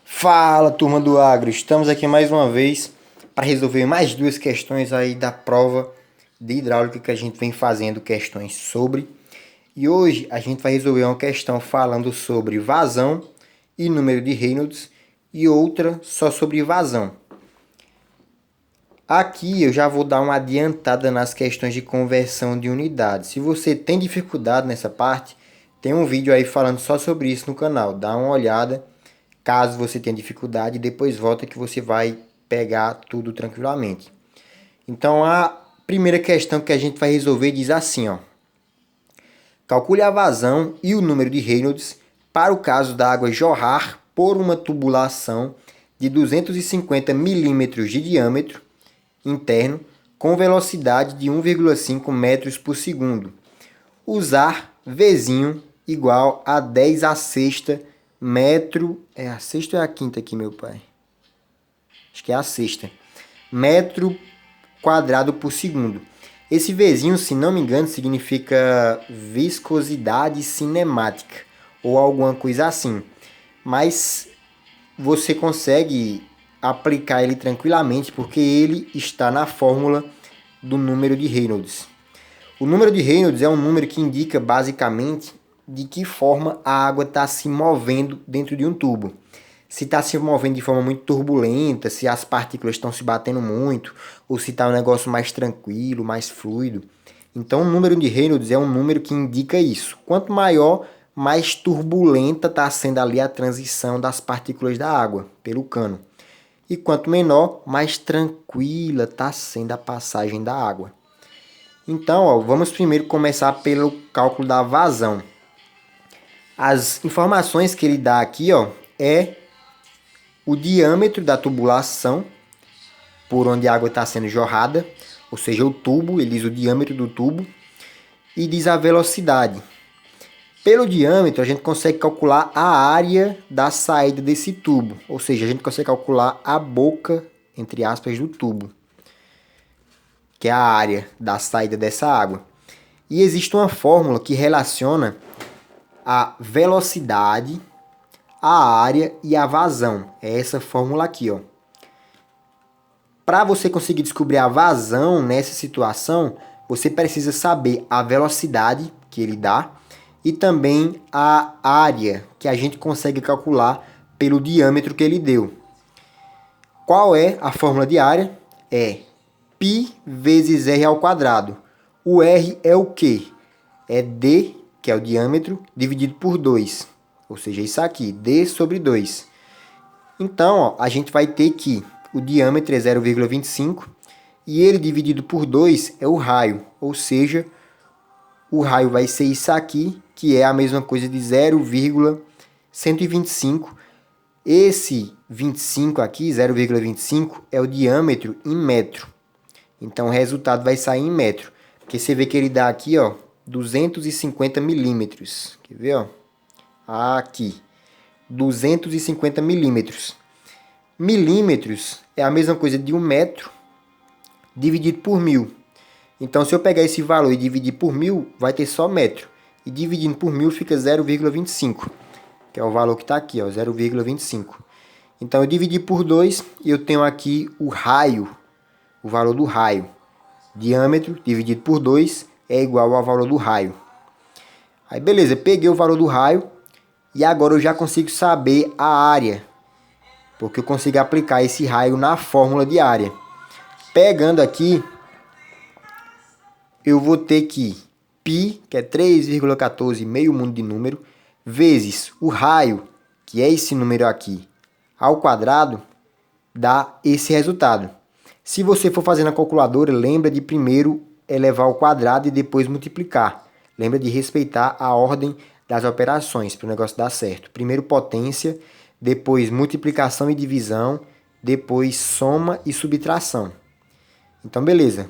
Fala, turma do Agro! Estamos aqui mais uma vez para resolver mais duas questões aí da prova de hidráulica que a gente vem fazendo questões sobre. E hoje a gente vai resolver uma questão falando sobre vazão e número de Reynolds e outra só sobre vazão. Aqui eu já vou dar uma adiantada nas questões de conversão de unidades. Se você tem dificuldade nessa parte, tem um vídeo aí falando só sobre isso no canal. Dá uma olhada. Caso você tenha dificuldade, depois volta que você vai pegar tudo tranquilamente. Então, a primeira questão que a gente vai resolver diz assim, ó. Calcule a vazão e o número de Reynolds para o caso da água jorrar por uma tubulação de 250 milímetros de diâmetro interno com velocidade de 1,5 metros por segundo. Usar Vzinho igual a 10 a sexta metro... É a sexta ou é a quinta aqui, meu pai? Acho que é a sexta. Metro quadrado por segundo. Esse Vzinho, se não me engano, significa viscosidade cinemática ou alguma coisa assim. Mas você consegue aplicar ele tranquilamente porque ele está na fórmula do número de Reynolds. O número de Reynolds é um número que indica basicamente de que forma a água está se movendo dentro de um tubo. Se está se movendo de forma muito turbulenta, se as partículas estão se batendo muito, ou se está um negócio mais tranquilo, mais fluido. Então o número de Reynolds é um número que indica isso. Quanto maior, mais turbulenta está sendo ali a transição das partículas da água pelo cano. E quanto menor, mais tranquila está sendo a passagem da água. Então, ó, vamos primeiro começar pelo cálculo da vazão. As informações que ele dá aqui, ó, é o diâmetro da tubulação por onde a água está sendo jorrada, ou seja, o tubo, ele diz o diâmetro do tubo, e diz a velocidade. Pelo diâmetro, a gente consegue calcular a área da saída desse tubo, ou seja, a gente consegue calcular a boca, entre aspas, do tubo, que é a área da saída dessa água. E existe uma fórmula que relaciona a velocidade, a área e a vazão. É essa fórmula aqui, ó. Para você conseguir descobrir a vazão nessa situação, você precisa saber a velocidade que ele dá e também a área que a gente consegue calcular pelo diâmetro que ele deu. Qual é a fórmula de área? É π vezes r ao quadrado. O r é o quê? É d, que é o diâmetro, dividido por 2. Ou seja, isso aqui, d sobre 2. Então, ó, a gente vai ter que o diâmetro é 0,25 e ele dividido por 2 é o raio. Ou seja, o raio vai ser isso aqui, que é a mesma coisa de 0,125. Esse 25 aqui, 0,25, é o diâmetro em metro. Então, o resultado vai sair em metro. Porque você vê que ele dá aqui, ó, 250 milímetros. Quer ver, ó? Aqui. 250 milímetros. Milímetros é a mesma coisa de 1 metro dividido por 1000. Então, se eu pegar esse valor e dividir por 1000, vai ter só metro. E dividindo por 1000 fica 0,25, que é o valor que está aqui, ó, 0,25. Então, eu dividi por 2 e eu tenho aqui o raio, o valor do raio. Diâmetro dividido por 2 é igual ao valor do raio. Aí, beleza, peguei o valor do raio e agora eu já consigo saber a área, porque eu consigo aplicar esse raio na fórmula de área. Pegando aqui, eu vou ter que π, que é 3,14, meio mundo de número, vezes o raio, que é esse número aqui, ao quadrado, dá esse resultado. Se você for fazer na calculadora, lembra de primeiro elevar ao quadrado e depois multiplicar. Lembra de respeitar a ordem das operações para o negócio dar certo. Primeiro potência, depois multiplicação e divisão, depois soma e subtração. Então, beleza.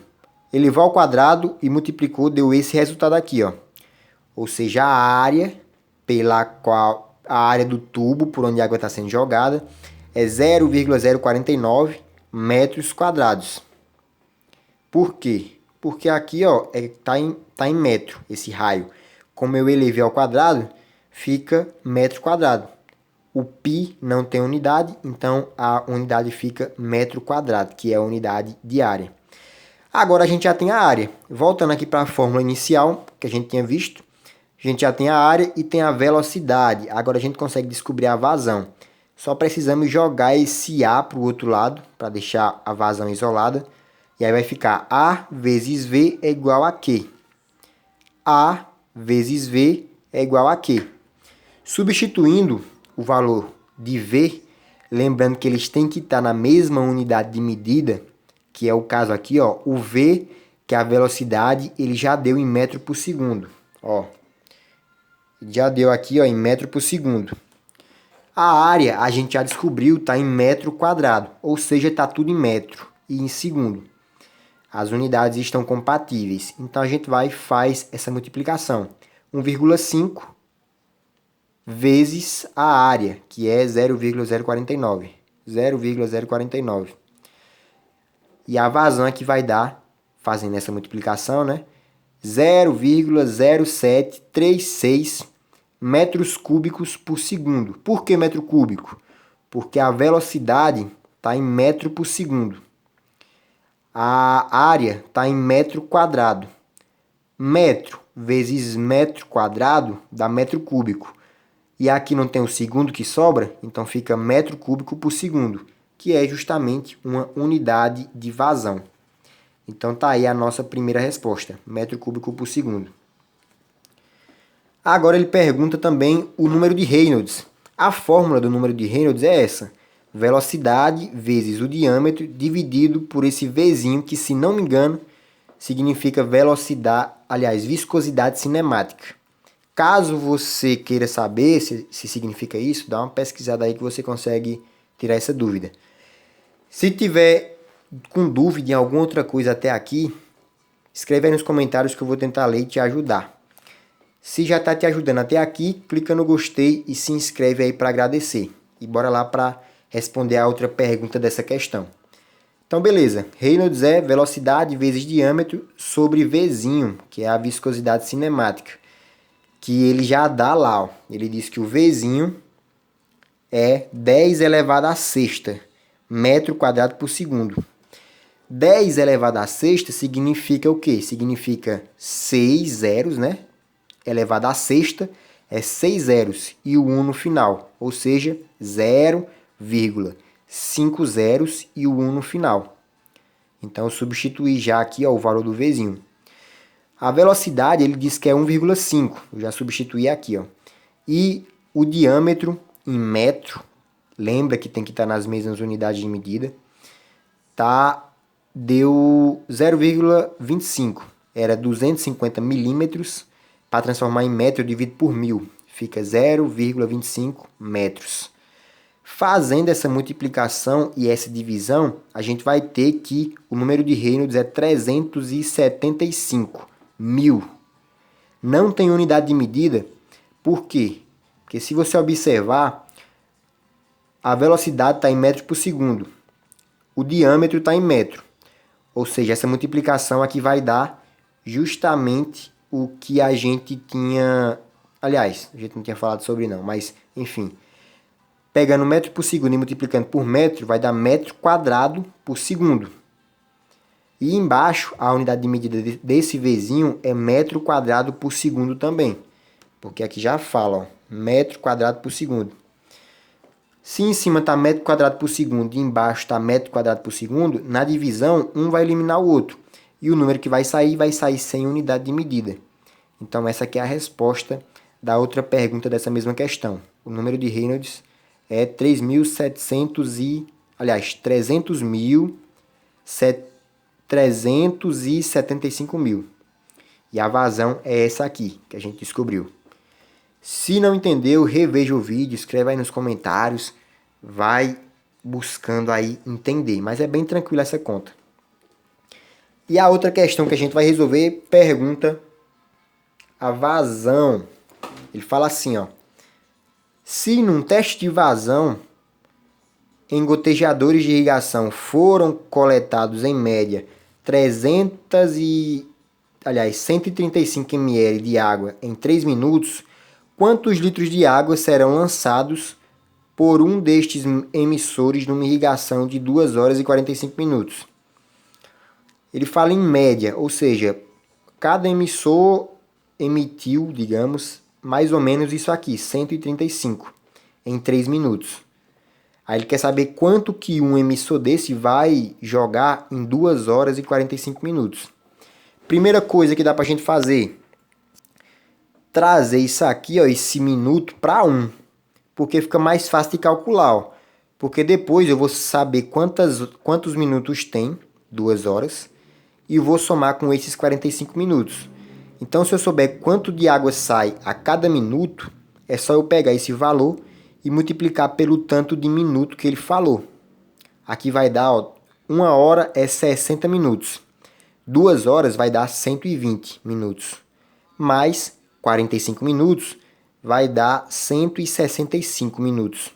Elevou ao quadrado e multiplicou, deu esse resultado aqui, ó. Ou seja, a área pela qual a área do tubo por onde a água está sendo jogada é 0,049 metros quadrados. Por quê? Porque aqui, ó, tá em metro esse raio. Como eu elevei ao quadrado, fica metro quadrado. O π não tem unidade, então a unidade fica metro quadrado, que é a unidade de área. Agora a gente já tem a área. Voltando aqui para a fórmula inicial que a gente tinha visto, a gente já tem a área e tem a velocidade. Agora a gente consegue descobrir a vazão. Só precisamos jogar esse A para o outro lado, para deixar a vazão isolada. E aí vai ficar A vezes V é igual a Q. A vezes V é igual a Q. Substituindo o valor de V, lembrando que eles têm que estar na mesma unidade de medida, que é o caso aqui, ó, o V, que é a velocidade, ele já deu em metro por segundo. Ó, já deu aqui, ó, em metro por segundo. A área, a gente já descobriu, está em metro quadrado, ou seja, está tudo em metro e em segundo. As unidades estão compatíveis, então a gente vai e faz essa multiplicação. 1,5 vezes a área, que é 0,049. 0,049. E a vazão é que vai dar, fazendo essa multiplicação, né? 0,0736 metros cúbicos por segundo. Por que metro cúbico? Porque a velocidade está em metro por segundo. A área está em metro quadrado. Metro vezes metro quadrado dá metro cúbico. E aqui não tem o segundo que sobra, então fica metro cúbico por segundo, que é justamente uma unidade de vazão. Então tá aí a nossa primeira resposta, metro cúbico por segundo. Agora ele pergunta também o número de Reynolds. A fórmula do número de Reynolds é essa: velocidade vezes o diâmetro dividido por esse Vzinho, que, se não me engano, significa velocidade, aliás, viscosidade cinemática. Caso você queira saber se significa isso, dá uma pesquisada aí que você consegue tirar essa dúvida. Se tiver com dúvida em alguma outra coisa até aqui, escreve aí nos comentários que eu vou tentar ler e te ajudar. Se já está te ajudando até aqui, clica no gostei e se inscreve aí para agradecer. E bora lá para responder a outra pergunta dessa questão. Então, beleza. Reynolds é velocidade vezes diâmetro sobre Vzinho, que é a viscosidade cinemática. Que ele já dá lá, ó. Ele diz que o Vzinho é 10 elevado à sexta metro quadrado por segundo. 10 elevado à sexta significa o quê? Significa 6 zeros, né? Elevado à sexta é 6 zeros e o 1 no final, ou seja, 0,5 zeros e o 1 no final. Então, eu substituí já aqui, ó, o valor do Vzinho. A velocidade, ele diz que é 1,5. Eu já substituí aqui, ó. E o diâmetro em metro, lembra que tem que estar nas mesmas unidades de medida, deu 0,25. Era 250 milímetros. Para transformar em metro, eu divido por 1000. Fica 0,25 metros. Fazendo essa multiplicação e essa divisão, a gente vai ter que o número de Reynolds é 375 mil. Não tem unidade de medida. Por quê? Porque se você observar, a velocidade está em metros por segundo. O diâmetro está em metro. Ou seja, essa multiplicação aqui vai dar justamente o que a gente tinha... Aliás, a gente não tinha falado sobre não, mas enfim. Pegando metro por segundo e multiplicando por metro, vai dar metro quadrado por segundo. E embaixo, a unidade de medida desse Vzinho é metro quadrado por segundo também. Porque aqui já fala, ó, metro quadrado por segundo. Se em cima está metro quadrado por segundo e embaixo está metro quadrado por segundo, na divisão, um vai eliminar o outro. E o número que vai sair sem unidade de medida. Então, essa aqui é a resposta da outra pergunta dessa mesma questão. O número de Reynolds é 375 mil. E a vazão é essa aqui, que a gente descobriu. Se não entendeu, reveja o vídeo, escreva aí nos comentários, vai buscando aí entender. Mas é bem tranquilo essa conta. E a outra questão que a gente vai resolver pergunta a vazão. Ele fala assim, ó. Se num teste de vazão, em gotejadores de irrigação foram coletados em média 135 ml de água em 3 minutos, quantos litros de água serão lançados por um destes emissores numa irrigação de 2 horas e 45 minutos. Ele fala em média, ou seja, cada emissor emitiu, digamos, mais ou menos isso aqui, 135 em 3 minutos. Aí ele quer saber quanto que um emissor desse vai jogar em 2 horas e 45 minutos. Primeira coisa que dá pra gente fazer, trazer isso aqui, ó, esse minuto para 1, porque fica mais fácil de calcular, ó. Porque depois eu vou saber quantos minutos tem, 2 horas, e vou somar com esses 45 minutos. Então, se eu souber quanto de água sai a cada minuto, é só eu pegar esse valor e multiplicar pelo tanto de minuto que ele falou. Aqui vai dar, ó, 1 hora é 60 minutos. 2 horas vai dar 120 minutos. Mais 45 minutos vai dar 165 minutos.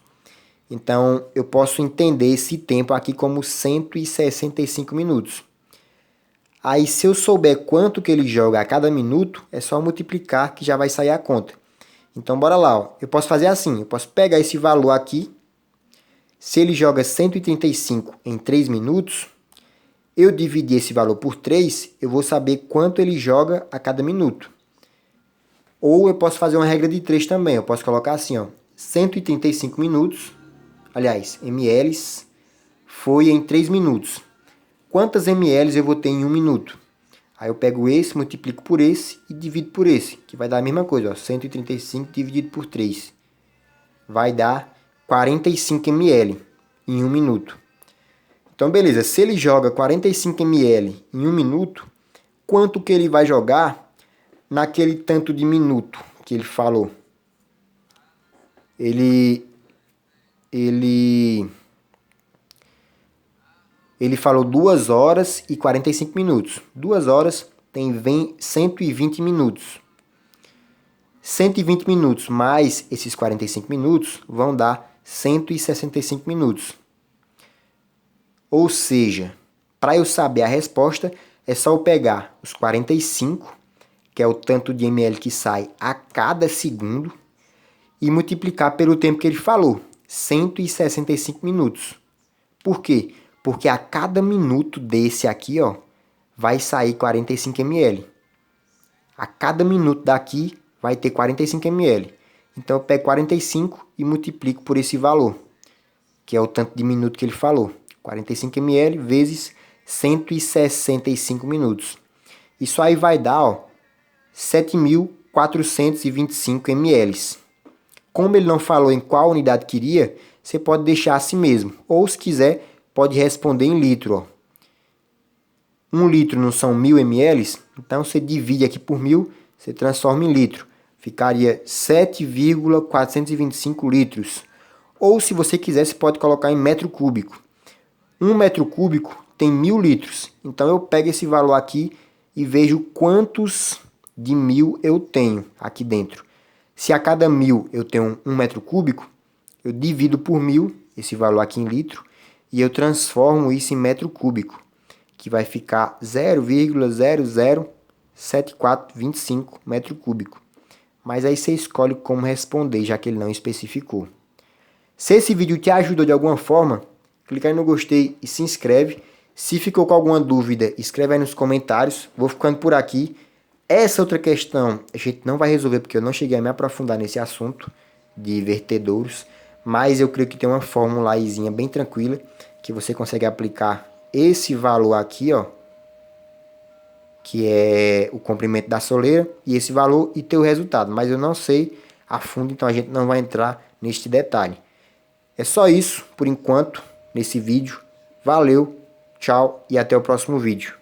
Então, eu posso entender esse tempo aqui como 165 minutos. Aí, se eu souber quanto que ele joga a cada minuto, é só multiplicar que já vai sair a conta. Então, bora lá, ó. Eu posso fazer assim, eu posso pegar esse valor aqui. Se ele joga 135 em 3 minutos, eu dividir esse valor por 3, eu vou saber quanto ele joga a cada minuto. Ou eu posso fazer uma regra de 3 também. Eu posso colocar assim, ó, 135 minutos, aliás, ml, foi em 3 minutos. Quantas ml eu vou ter em 1 minuto? Aí eu pego esse, multiplico por esse e divido por esse, que vai dar a mesma coisa, ó, 135 dividido por 3. Vai dar 45 ml em 1 minuto. Então, beleza, se ele joga 45 ml em 1 minuto, quanto que ele vai jogar naquele tanto de minuto que ele falou? Ele falou 2 horas e 45 minutos. 2 horas vem 120 minutos. 120 minutos mais esses 45 minutos vão dar 165 minutos. Ou seja, para eu saber a resposta, é só eu pegar os 45, que é o tanto de ml que sai a cada segundo, e multiplicar pelo tempo que ele falou, 165 minutos. Por quê? Porque a cada minuto desse aqui, ó, vai sair 45 ml. A cada minuto daqui vai ter 45 ml. Então eu pego 45 e multiplico por esse valor, que é o tanto de minuto que ele falou. 45 ml vezes 165 minutos. Isso aí vai dar, ó, 7.425 ml. Como ele não falou em qual unidade queria, você pode deixar assim mesmo. Ou, se quiser, pode responder em litro, ó. 1 litro não são 1.000 ml? Então, você divide aqui por 1.000, você transforma em litro. Ficaria 7,425 litros. Ou, se você quiser, você pode colocar em metro cúbico. 1 metro cúbico tem 1.000 litros. Então, eu pego esse valor aqui e vejo quantos de 1.000 eu tenho aqui dentro. Se a cada 1.000 eu tenho 1 metro cúbico, eu divido por 1.000, esse valor aqui em litro, e eu transformo isso em metro cúbico, que vai ficar 0,007425 metro cúbico. Mas aí você escolhe como responder, já que ele não especificou. Se esse vídeo te ajudou de alguma forma, clica aí no gostei e se inscreve. Se ficou com alguma dúvida, escreve aí nos comentários. Vou ficando por aqui. Essa outra questão a gente não vai resolver porque eu não cheguei a me aprofundar nesse assunto de vertedouros, mas eu creio que tem uma formulazinha bem tranquila que você consegue aplicar esse valor aqui, ó, que é o comprimento da soleira, e esse valor e ter o resultado, mas eu não sei a fundo, então a gente não vai entrar neste detalhe. É só isso por enquanto nesse vídeo. Valeu, tchau e até o próximo vídeo.